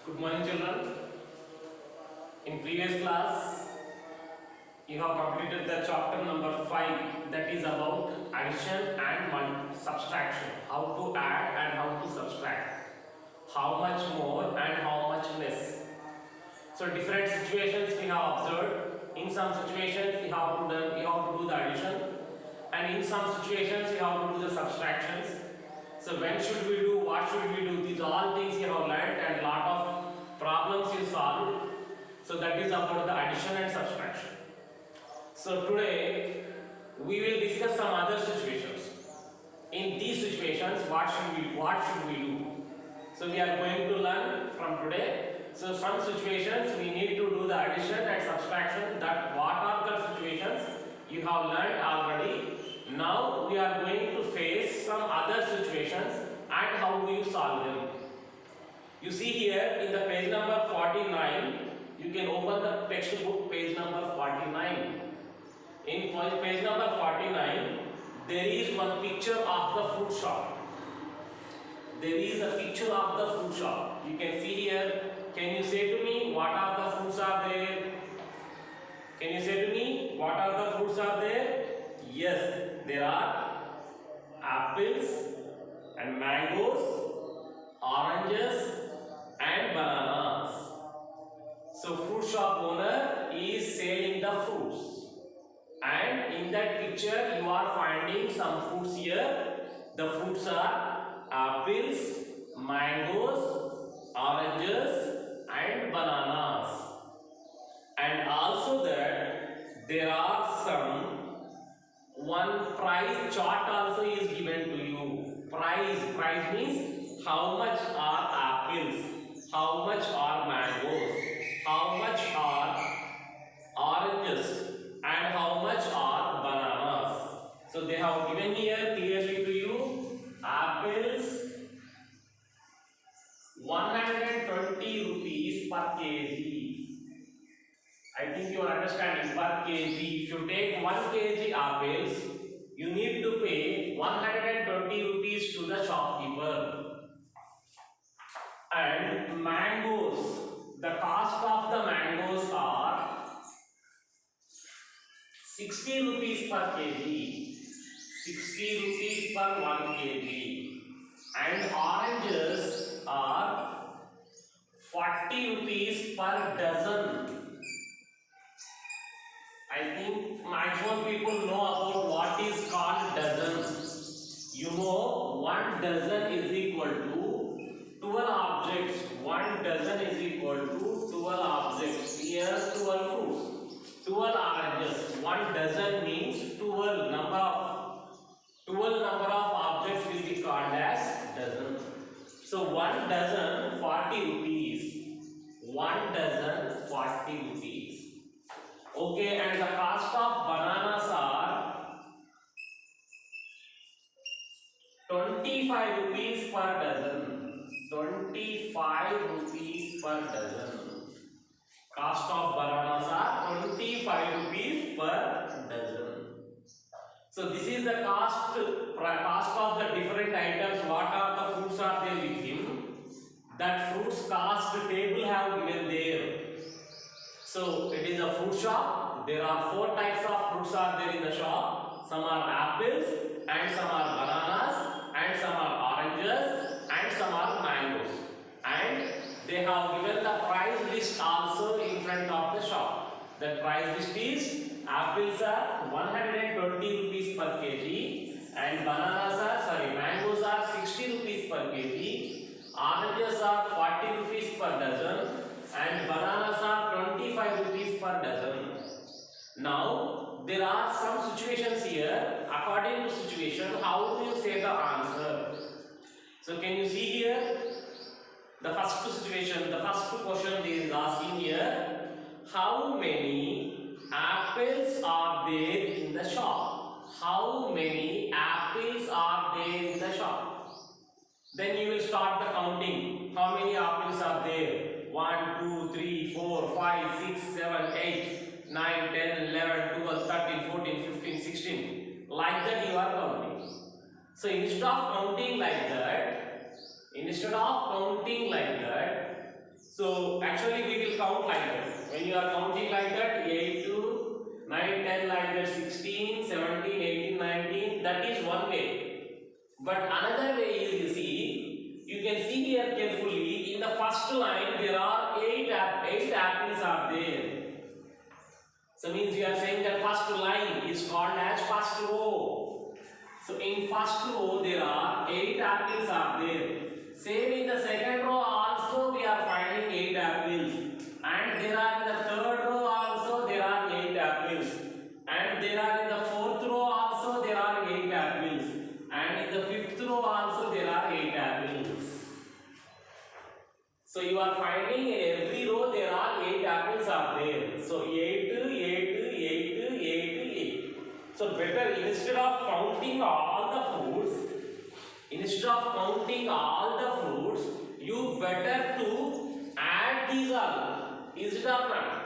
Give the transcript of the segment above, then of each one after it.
Good morning, children. In previous class, you have completed the chapter number 5, that is about addition and subtraction. How to add and how to subtract. How much more and how much less. So different situations we have observed. In some situations we have to do the addition, and in some situations we have to do the subtractions. So when should we do, what should we do, these all things you have learned and lot of problems you solved. So that is about the addition and subtraction. So today we will discuss some other situations. In these situations what should we do? So we are going to learn from today. So some situations we need to do the addition and subtraction. That what are the situations you have learned already. Now we are going to face some other situations and how we solve them. You see here in the page number 49, you can open the textbook page number 49. In page number 49, there is one picture of the fruit shop. There is a picture of the fruit shop. You can see here. Can you say to me what are the fruits are there? Can you say to me what are the fruits are there? Yes, there are apples and mangoes, oranges and bananas. So fruit shop owner is selling the fruits, and in that picture you are finding some fruits here. The fruits are apples, mangoes, oranges and bananas, and also that there are some one price chart also is given to you. Price means how much are apples, how much are mangoes, how much are oranges and how much are bananas. So they have given here clearly to you. Apples 120 rupees per kg. I think you are understanding, per kg. If you take 1 kg apples, you need to pay 120 rupees to the shopkeeper. And mangoes, the cost of the mangoes are 60 rupees per kg. 60 rupees per 1 kg. And oranges are 40 rupees per dozen. I think maximum people know about what is called dozen. You know, 1 dozen is equal to 12 objects. 1 dozen is equal to 12 objects. Here 12 fruits, 12 oranges. 1 dozen means 12 number of objects will be called as dozen. So 1 dozen 40 rupees. 1 dozen 40 rupees. Okay, and the cost of bananas are 25 rupees per dozen. 25 rupees per dozen. Cost of bananas are 25 rupees per dozen. So this is the cost of the different items. What are the fruits are there with him? That fruits cost table have given there. So it is a fruit shop. There are 4 types of fruits are there in the shop. Some are apples and some are bananas and some are oranges and some are mangoes. And they have given the price list also in front of the shop. The price list is apples are 120 rupees per kg and mangoes are 60 rupees per kg. Oranges are 40 rupees per dozen and bananas are 25 rupees per dozen. Now there are some situations here. According to situation, how do you say the answer? So can you see here the first situation, the first question is asking here, how many apples are there in the shop? How many apples are there in the shop? Then you will start the counting. How many apples are there? 1, 2, 3, 4, 5, 6, 7, 8, 9, 10, 11, 12, 13, 14, 15, 16. Like that you are counting. So instead of counting like that, So actually we will count like that. When you are counting like that, 8 to 9, 10 like that, 16, 17, 18, 19, that is one way. But another way is, you can see here carefully, in the first line there are 8 apples are there. So means we are saying that first line is called as first row. So in first row there are 8 apples are there. Same in the second row also we are finding 8 apples. And there are in the third row also there are 8 apples. And there are in the fourth row also there are 8 apples. And in the fifth row also there are 8 apples. So you are finding in every row there are 8 apples are there. So 8, 8, 8, 8, 8. So better instead of counting all the fruits, you better to add these all. Is it or not?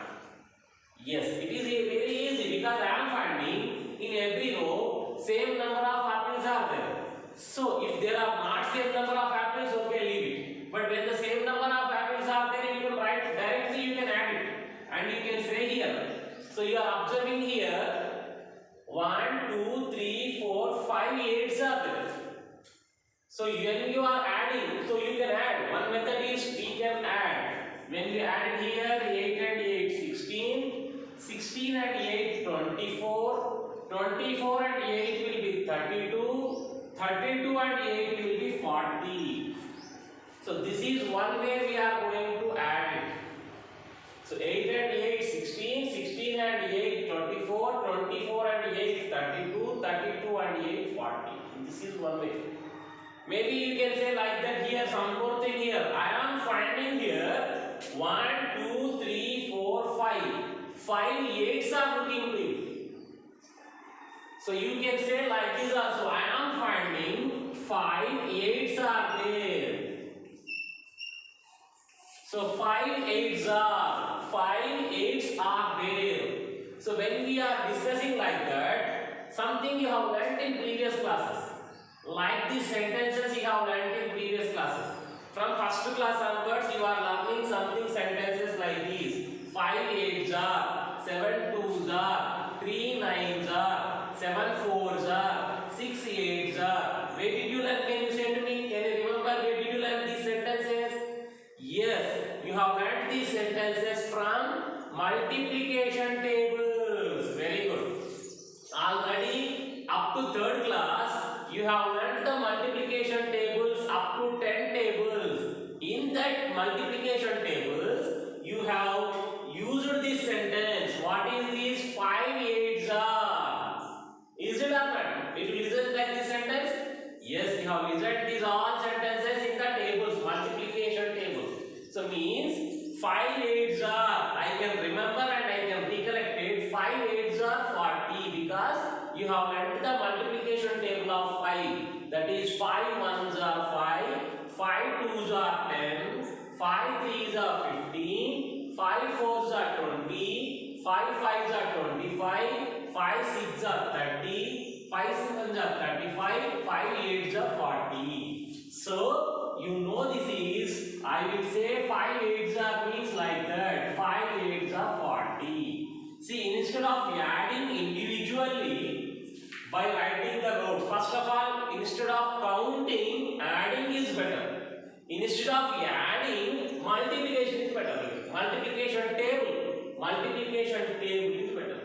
Yes, it is very easy because I am finding in every row same number of apples are there. So if there are not same number of apples, okay, leave it. But when the same number of apples are there, you can write directly, you can add it. And you can say here. So you are observing here 1, 2, 3, 4, 5 8s are there. So when you are adding, so you can add. One method is we can add. When we add here 8 and 8, 16, 16 and 8, 24, 24 and 8 will be 32, 32 and 8 will be 40. So this is one way we are going to add it. So 8 and 8, 16, 16 and 8, 24, 24 and 8, 32, 32 and 8, 40. This is one way. Maybe you can say like that here, some more thing here. I am finding here 1, 2, 3, 4, 5. 5 8s are looking to you. So you can say like this also. I am finding 5 8s are there. So 5 8s are there. So when we are discussing like that, something you have learnt in previous classes. Like these sentences you have learnt in previous classes. From first class onwards, you are learning something sentences like these. 5 8s are, 7 2s are, 3 9s are, 7 4s are, 6 8s are. Where did you learn? Can you say to me? Can you remember where did you learn these sentences? Yes, you have learnt these sentences from multiplication tables. Very good. Already up to third class, you have learnt the multiplication tables up to 10 tables. In that multiplication tables, you have used this sentence. What is this? 5 8s are. Is it or not? Did you listen like this sentence? Yes, you have listened these all sentences in the tables, multiplication tables. So means 5 8s are. I can remember and I can recollect it. 5 8s are 40 because you have learnt the multiplication table of 5. That is 5 1s are 5, 5 2s are 10, 5 3s are 15, 5 4s are 20, 5 5s are 25, 5 6s are 30, 5 7s are 35, 5 8s are 40. So you know this is, I will say 5 8s are means like that. 5 8s are 40. See, instead of adding individually by writing the rows, first of all, instead of counting, adding is better. Instead of adding, multiplication is better. Multiplication table is better.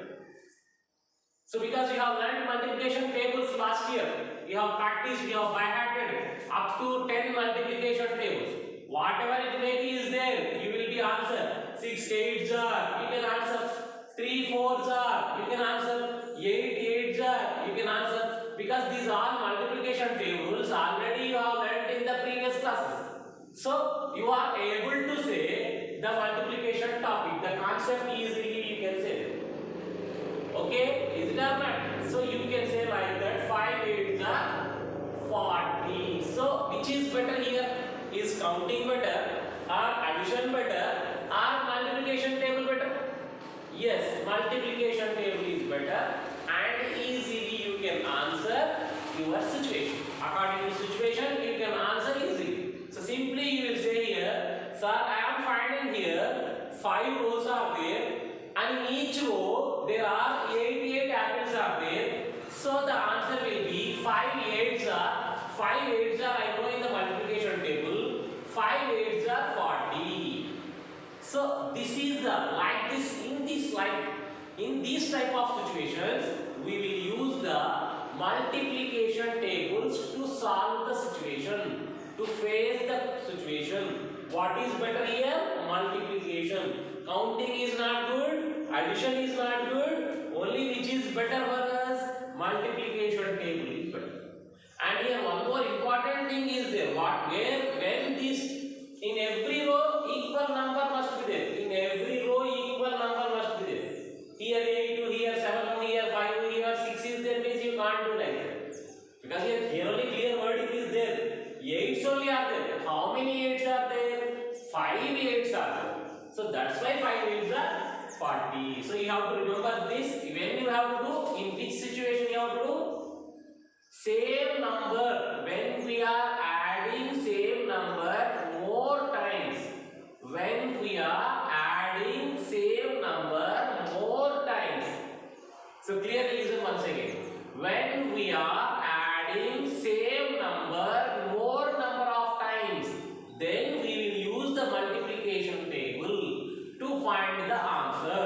So because you have learned multiplication tables last year, you have practiced, you have by-hearted up to 10 multiplication tables. Whatever it may be is there, you will be answer. 6 8s are, you can answer. 3 4s are, you can answer. 8 8s are, you can answer. Because these are multiplication tables already you have learnt in the previous classes. So you are able to say the multiplication topic, the concept easily you can say. Okay, is it or not? So you can say like that 5 8s are 40. So which is better here? Is counting better or addition better or multiplication table better? Yes, multiplication table is better and easily you can answer your situation. According to situation, you can answer easily. So simply you will say here, sir, I am finding 5 rows are there, and in each row there are 88 apples are there. So the answer will be 5 8s are, I know in the multiplication table, 5 8s are 40. So this is the like this in these type of situations we will use the multiplication tables to solve the situation, to face the situation. What is better here? Multiplication. Counting is not good, addition is not good. Only which is better for us? Multiplication table is better. And here one more important thing is there. When this, in every row equal number must be there. In every row equal number must be there. Here 8, here 7, here 5, here 6 is there, means you can't do like that. Because here only clear wording is there. 8s only are there. How many 8s are there? 5 8s are there. So that's why 5 8s are 40. So you have to remember this. When you have to do, in which situation you have to do? Same number. When we are adding same number more times. When we are adding same number more times. So clearly listen once again. When we are adding same number more number of times, then we will use the multiplication table to find the answer.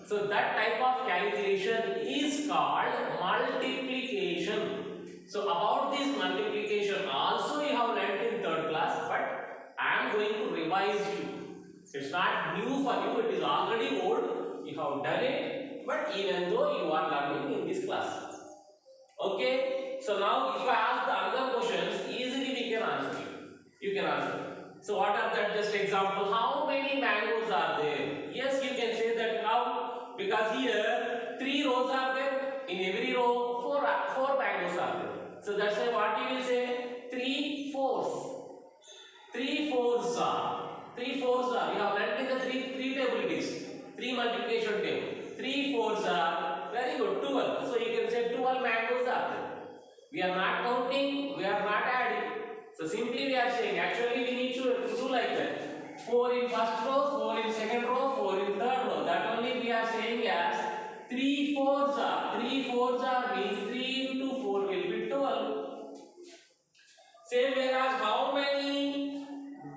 So that type of calculation is called multiplication. So about this multiplication also you have learnt in 3rd class, but I am going to revise you. It's not new for you, it is already old. You have done it, but even though you are learning in this class. Okay, so now if I ask the other questions, easily we can answer you. You can answer. So what are that? Just example. How many mangoes are there? Yes, you can say that how, because here 3 rows are there. In every row 4 mangoes are there. So that's why what you will say? 3 4s. 3 4s are. 3 4s are. You have learned in the three table it is. 3 multiplication table. 3 4s are. Very good. 12. So you can say 12 mangoes are there. We are not counting. We are not adding. So simply we are saying. Actually we need to do like that. 4 in first row, 4 in second row, 4 in third row. That only we are saying as 3 4s are. 3 4s are means 3 into 4 will be 12. Same whereas how many,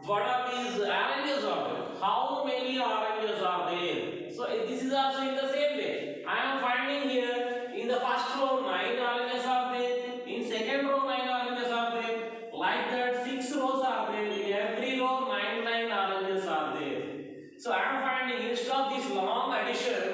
what are these oranges are there? How many oranges are there? So this is also in the same way. I am finding here in the first row 9 oranges are there. In second row 9 oranges are there. Like that 6 rows are there. In every row 9 oranges are there. So I am finding instead of this long addition,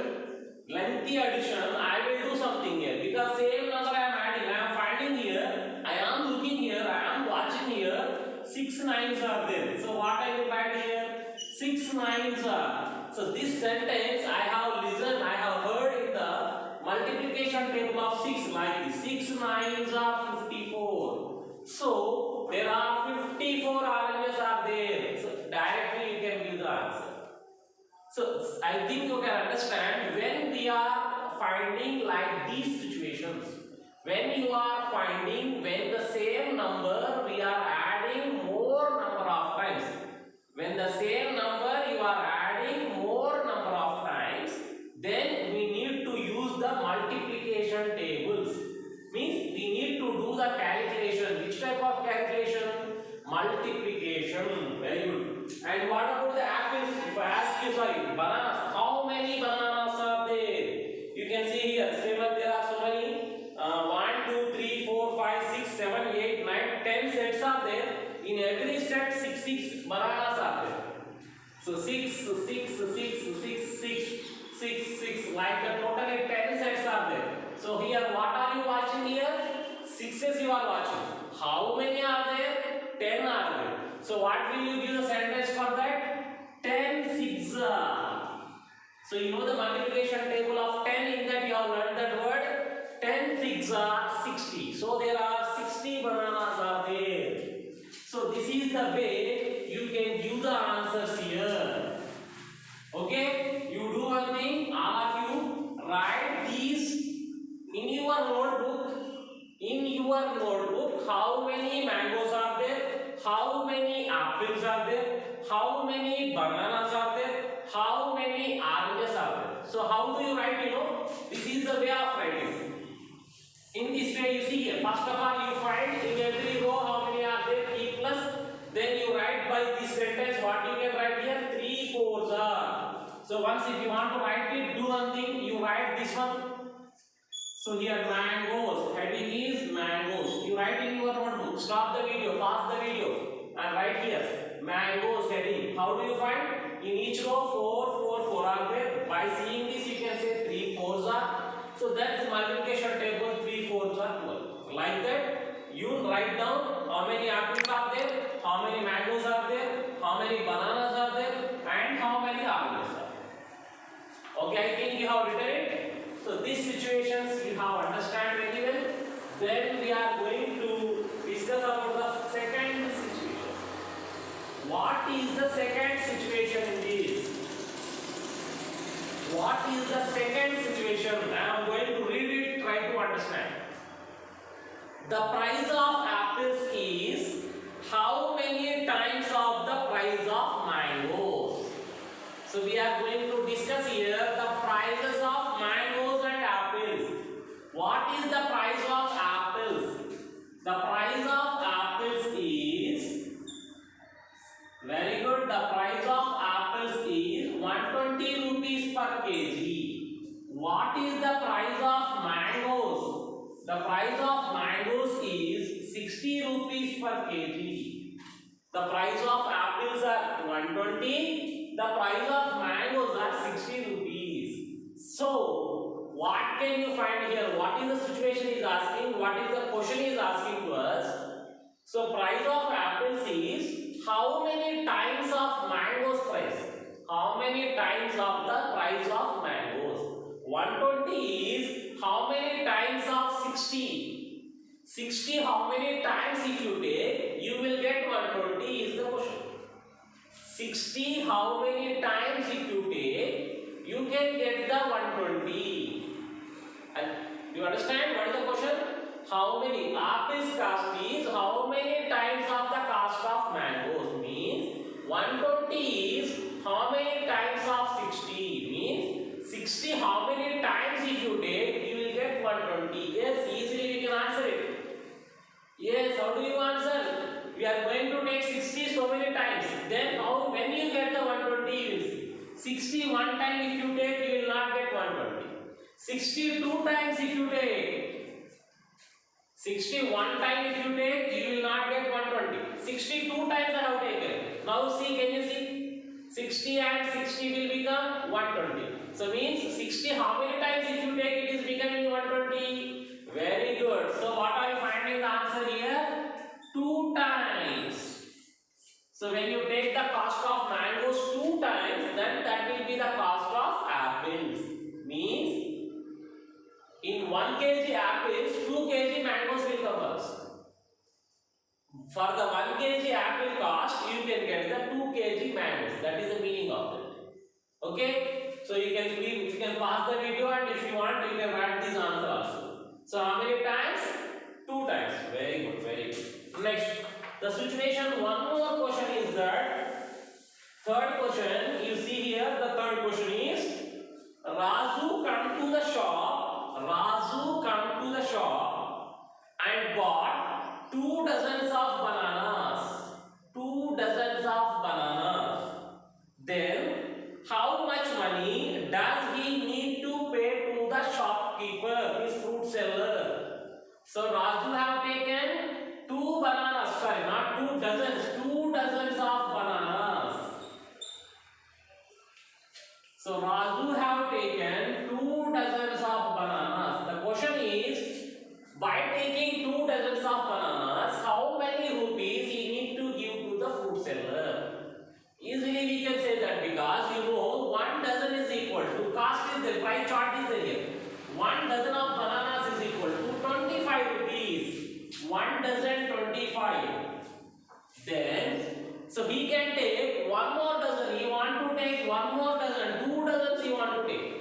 lengthy addition, I will do something here. Because same number I am adding, I am finding here, I am looking here, I am watching here, 6 9s are there. So what I will write here? 6 9s are. So this sentence I have listened, I have heard in the multiplication table of 6 like this. 6 9s are 54. So there are 54 oranges are there. So directly you can give the answer. So I think you can understand when we are finding like these situations. When you are finding when the same number we are adding more number of times. When the same number you are adding more number of times, then we need to use the multiplication tables. Means we need to do the calculation. Which type of calculation? Multiplication. Very good. And what about the apples? If I ask you, bananas. How many bananas are there? You can see here. There are so many. 1, 2, 3, 4, 5, 6, 7, 8, 9, 10 sets are there. In every set, 6 bananas are there. So 6, 6, 6, 6, 6, 6, 6. Like the totally 10 sets are there. So here, what are you watching here? 6s you are watching. How many are there? 10 are there. So what will you give the sentence for that? 10 6. So you know the multiplication table of 10, in that you have learned that word. 10 6 are 60. So there are 60 bananas are there. So this is the way you can give the answers here. Okay? You do one thing, all of you write these in your notebook. In your notebook, how many mangoes are there? How many apples are there? How many bananas are there? How So how do you write? This is the way of writing. In this way, you see here. First of all, you find in every row how many are there, e plus. Then you write by this sentence. What you can write here? 3 4s are. So once if you want to write it, do one thing. You write this one. So here mangoes. Heading is mangoes. You write in your notebook. Stop the video. Pause the video. And write here mangoes heading. How do you find? In each row 4 4 4 are there. By seeing this, you can say 3 4s are. So that's the multiplication table. 3 4s are 12. Like that, you write down how many apples are there, how many mangoes are there, how many bananas are there, and how many apples are there. Okay, I think you have written it. So these situations you have understand very well. Then we are going to discuss about the second situation. What is the second situation in this? What is the second situation? I am going to read it, try to understand. The price of apples is how many times of the price of mangoes? So we are going to discuss here the prices of mangoes and apples. What is the price of apples? The price of apples is, very good, the price of apples is 120 rupees per kg. What is the price of mangoes? The price of mangoes is 60 rupees per kg. The price of apples are 120. The price of mangoes are 60 rupees. So, what can you find here? What is the situation is asking? What is the question is asking to us? So, price of apples is how many times of mangoes price? How many times of the price of mangoes? 120 is how many times of 60? 60 how many times if you take, you will get 120 is the question. 60 how many times if you take, you can get the 120. And do you understand what is the question? How many apples cost is how many times of the cost of mangoes, means 120 is how many times of 60, means 60 how many times if you take, you will get 120. Yes, easily we can answer it. Yes, how do you answer? We are going to take 60 so many times. Then how, when you get the 120, you will see. 60 one time if you take, you will not get 120. 62 times if you take, 61 time if you take, you will not get 120. 62 times I have taken. Now see, can you see? 60 and 60 will become 120. So means 60 how many times if you take, it is becoming 120. Very good. So what are you finding the answer here? 2 times. So when you take the cost of mangoes 2 times, then that will be the cost of apples. Means in 1 kg apples, 2 kg mangoes will come first. For the 1 kg apple cost, you can get the 2 kg mangoes. That is the meaning of it. Okay? So you can pause the video, and if you want, you can write this answer also. So how many times? 2 times. Very good, very good. Next, the situation, one more question is that, third question, you see here, the third question is, Raju come to the shop and bought 2 dozens of bananas. 2 dozens of bananas. Then, how much money does he need to pay to the shopkeeper, his fruit seller? So, Raju have taken 2 bananas, sorry, not 2 dozens, 2 dozens of bananas. So, Raju have taken 2 dozens of bananas. The question is, by taking 2 dozens of bananas, how many rupees he need to give to the fruit seller? Easily we can say that, because you know 1 dozen is equal to, cost is the price chart is there. 1 dozen of bananas is equal to 25 rupees. 1 dozen 25. Then, so he can take 1 more dozen. He want to take 1 more dozen. 2 dozens he want to take.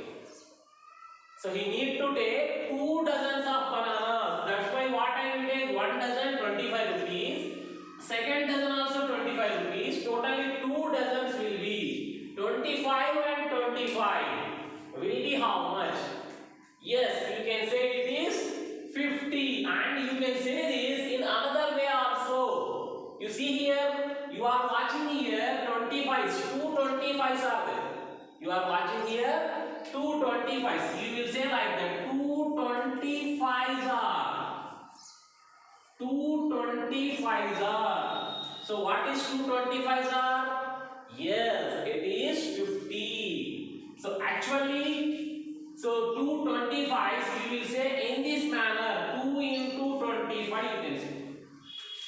So he need to take 2 dozens of bananas. That's why what I will take 1 dozen 25 rupees. Second dozen also 25 rupees. Totally 2 dozens will be 25 and 25. will be how much? Yes, you can say it is 50, and you can say this in another way also. You see here, you are watching here 25s, two 25s are there. You are watching here two 25s. You will say like that, two 25s are. Two 25s are. So what is two 25s are? Yes, it is 50. So actually, so two 25s you will say in this manner, 2 into 25 you can say.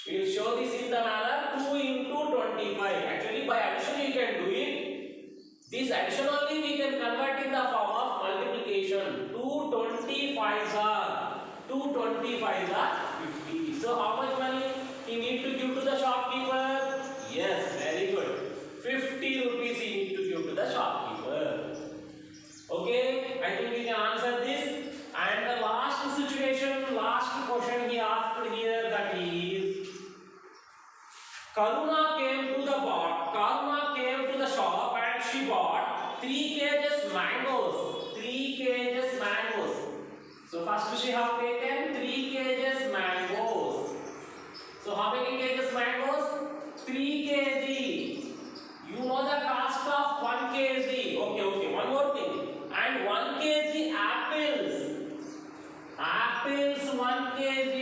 We will show this in the manner 2 into 25. Actually by addition you can do it. This addition only we can convert in the form of multiplication. 2 25s are. 2 25s are 50. So how much money he need to give to the shopkeeper? Yes, very good. 50 rupees he need to give to the shopkeeper. Okay, I think we can answer this. And the last situation, last question he asked here, that is, Karuna came to the shop and she bought 3 kgs mangoes. 3 kgs mangoes. So first she have taken 3 kgs mangoes. So how many kgs mangoes? 3 kg. You know the cost of 1 kg. Okay. One more thing. And 1 kg apples. Apples 1 kg.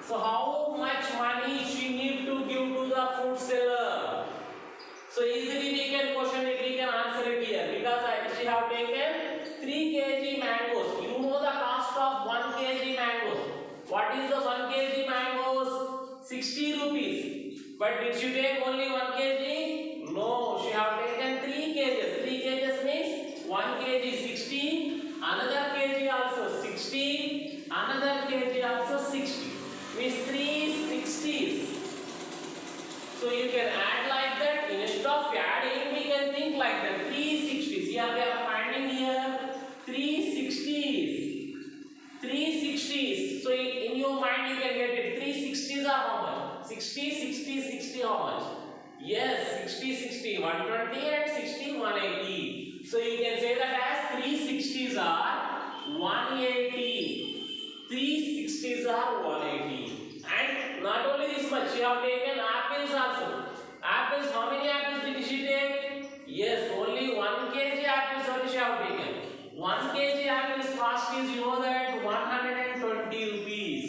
So how much money she need to give to the fruit seller? So easily we can question it, we can answer it here, because she have taken 3 kg mangoes. You know the cost of 1 kg mangoes. What is the 1 kg mangoes? 60 rupees. But did she take only 1 kg? No, she have taken 3 kgs. 3 kgs means 1 kg 60, another kg also 60, another kg also 60. Means 3 60s. So you can add like that. Instead of adding, we can think like that. 3 60s. Here we are finding here 3 60s. 3 60s. So in your mind you can get it. 3 60s are how much? 60, 60, 60 how much? Yes, 60, 60, 120 and 60, 180. So you can say that as 3 60s are 180. 3 60s are 180. And not only this much, she have taken apples also. Apples, how many apples did she take? Yes, only 1 kg apples only she have taken. 1 kg apples cost is, you know that, 120 rupees.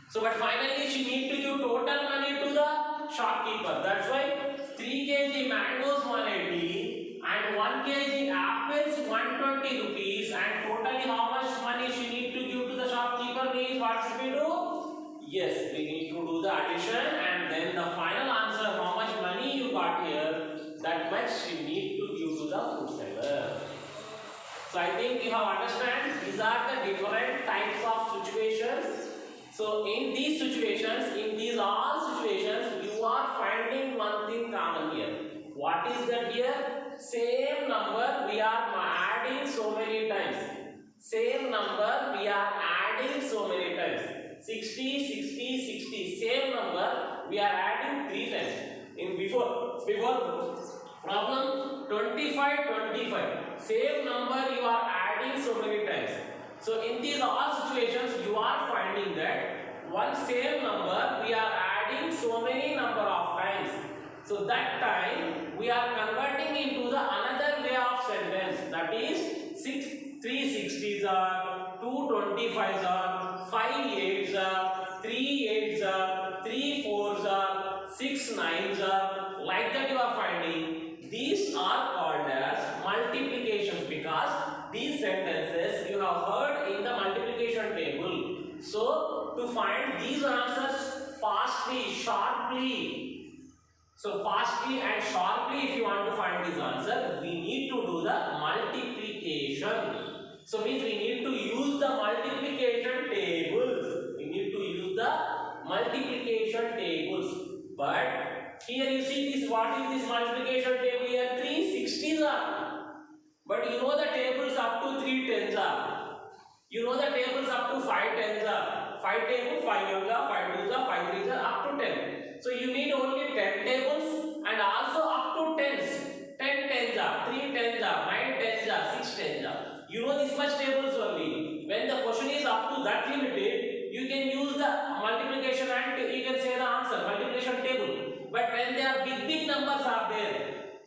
So but finally she need to give total money to the shopkeeper. That's why 3 kg mangoes 180 and 1 kg apples 120 rupees, and totally how much money she need to give to the shopkeeper means what should we do? Yes, we need to do the addition, and then the final answer, how much money you got here, that much you need to give to the fruit seller. So I think you have understand these are the different types of situations. So in these situations, in these all situations, you are finding one thing common here. What is that here? Same number we are adding so many times. Same number we are adding so many times. 60, 60, 60. Same number we are adding 3 times. In before problem 25, 25. Same number you are adding so many times. So in these all situations, you are finding that one same number we are adding so many number of times. So that time we are converting into the another way of sentence. That is 3 60s are, 2 25s are, 5 8s are, 3 8s are, 3 4s are, 6 9s are. Like that you are finding. These are called as multiplications because these sentences you have heard in the multiplication table. So to find these answers fastly, sharply. So fastly and sharply, if you want to find this answer, we need to do the multiplication. So means we need to use the multiplication tables. We need to use the multiplication tables. But here you see this. What is this multiplication table here? 3 60s are. But you know the tables up to 3 10s are. You know the tables up to 5 10s are. 5 table, 5 1s are, 5 2s are, 5 3s are, up to 10. So you need only 10 tables and also up to 10s. 10 10s are, 3 10s are, 9 10s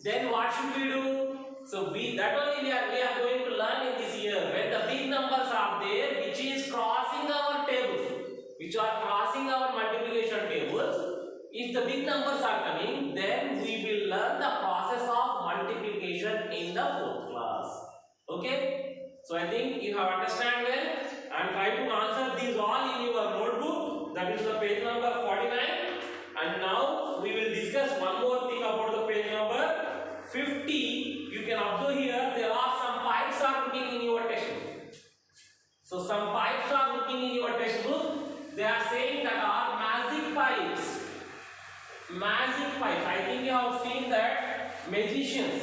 Then what should we do? So that only we are going to learn in this year. When the big numbers are there, which is crossing our tables, which are crossing our multiplication tables. If the big numbers are coming, then we will learn the process of multiplication in the 4th class. Okay? So I think you have understand well, and try to answer these all in your notebook. That is the page number 49. And now we will discuss one more thing about the page number 50. You can observe here there are some pipes are looking in your textbook. So some pipes are looking in your textbook. They are saying that are magic pipes. Magic pipes. I think you have seen that magicians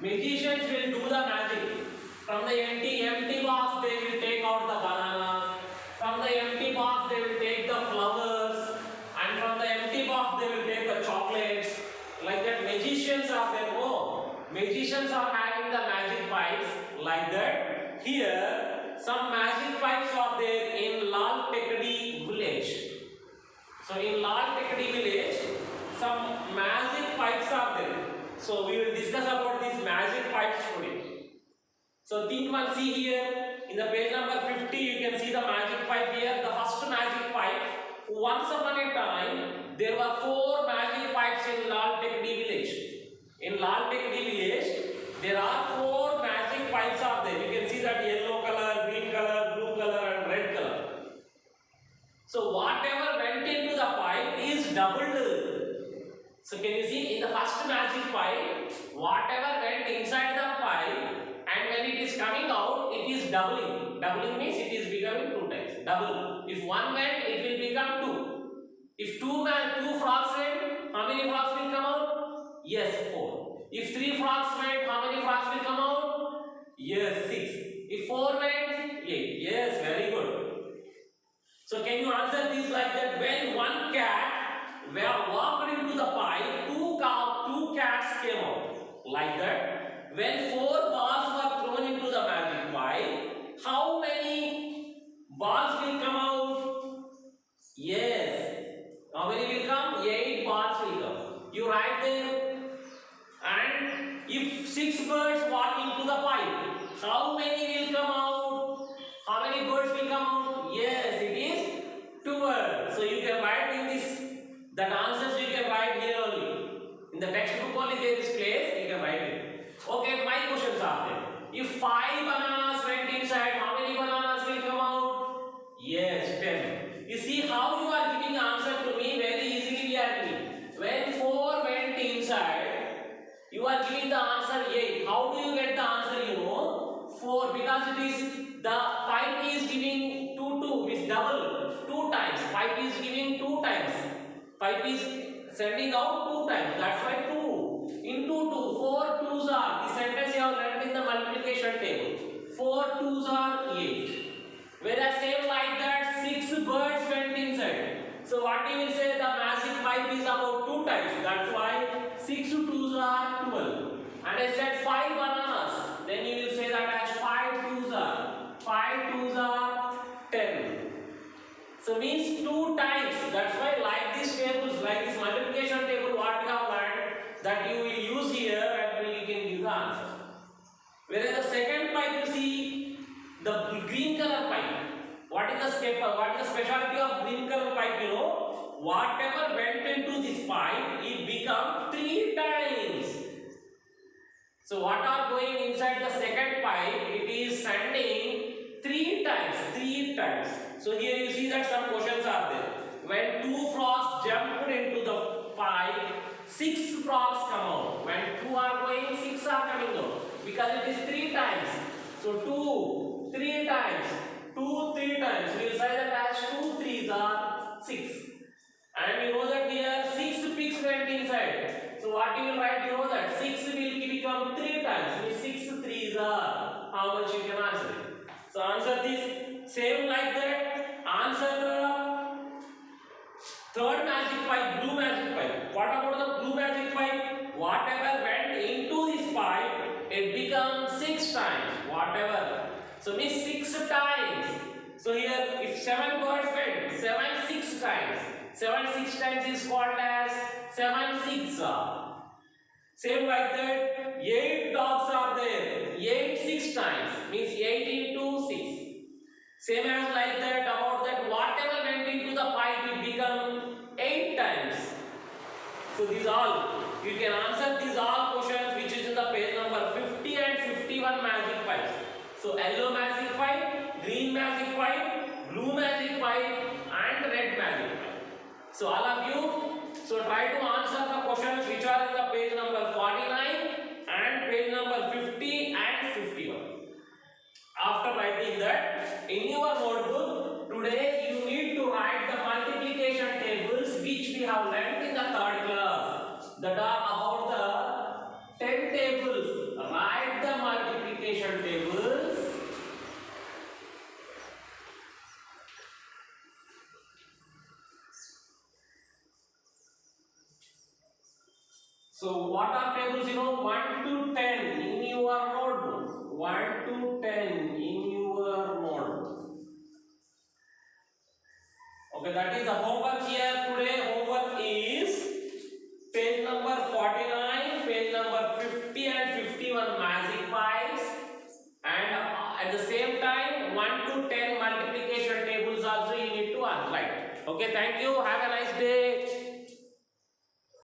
will do the magic. From the empty box they will take out the bananas. From the empty box they will take the flowers. And from the empty box they will take the chocolates. Like that, magicians are there. Oh, magicians are having the magic pipes like that. Here, some magic pipes are there in Lal Tekdi village. So in Lal Tekdi village, some magic pipes are there. So we will discuss about these magic pipes today. So think one, see here in the page number 50, you can see the magic pipe here. The first magic pipe. Once upon a time, there were 4 magic pipes in Lal Tekdi village. In Lal Tekdi village, there are 4 magic pipes are there. You can see that yellow color, green color, blue color, and red color. So whatever went into the pipe is doubled. So can you see in the first magic pipe, whatever went inside the pipe, and when it is coming out, it is doubling. Doubling means it is becoming 2 times. Double. If 1 went, it will become 2. If 2 frogs went, how many frogs will come out? Yes, 4. If 3 frogs went, how many frogs will come out? Yes, 6. If 4 went, 8. Yes, very good. So can you answer this like that? When one cat walked into the pipe, 2 cats came out. Like that. When 4 balls were thrown into the magic pipe, how many balls will come out? Yes. How many will come? 8 balls will come. You write there. And if 6 birds walk into the pipe, how many will come out? How many birds will come out? Yes, it is 12. So you can write in this, that answers you can write here only. In the textbook only there is place, you can write it. Okay, my questions are there. If 5 bananas went inside, how many bananas will come out? Yes, 10. You see how you are giving answer to me very easily we are giving. When 4 went inside, you are giving the answer 8. How do you get the answer? You know, 4, because it is the pipe is giving 2 is double 2 times. Pipe is giving 2 times. Pipe is sending out 2 times. That's why 2 into 2. 4 2s are. The sentence you have learned in the multiplication table. 4 2s are 8. Whereas same like that, 6 birds went inside. So what you will say, the magic pipe is about 2 times. That's why 6 2s are 12. And I said 5 bananas. Then you will say that as 5 2s are. 5 2s are 10. So means 2 times. That's why like these tables, like this multiplication table, what we have learned, that you will use here and you can give the answer. Whereas the second pipe, you see the green color pipe. What is the specialty of green color pipe? You know, whatever went into this pipe, it become 3 times. So what are going inside the second pipe? It is sending 3 times. 3 times. So here you see that some questions are there. When 2 frogs jumped into the pipe, 6 frogs come out. When 2 are going, 6 are coming out. Because it is 3 times. So 2, 3 times. 2, 3 times. We will say that as 2 3s are 6. And you know that here 6 pigs went inside. So what you will write? You know that 6 will become 3 times. So 6 3s are. How much you can answer it? So answer this. Same like that. Answer the third magic pipe, blue magic pipe. What about the blue magic pipe? Whatever went into this pipe, it becomes 6 times. Whatever. So means 6 times. So here, if 7 birds went, 7 6 times. 7 6 times is called as 7 6. Same like that, 8 dogs are there. 8 6 times means 8 into 6. Same as like that, about that, whatever went into the pipe, it become 8 times. So these all, you can answer these all questions which is in the page number 50 and 51 magic pipes. So yellow magic pipe, green magic pipe, blue magic pipe and red magic pipe. So all of you, so try to answer the questions which are in the page number 49 and page number 50 and 51. After writing that, in your notebook, today you need to write the multiplication tables which we have learnt in the third class. That are about the 10 tables. Write the multiplication tables. So what are tables? 1 to 10 in your notebook. 1 to 10 in your notebook. Okay, that is the homework here today. Homework is page number 49, page number 50 and 51 magic pipes, and at the same time 1 to 10 multiplication tables also you need to write. Okay, thank you. Have a nice day.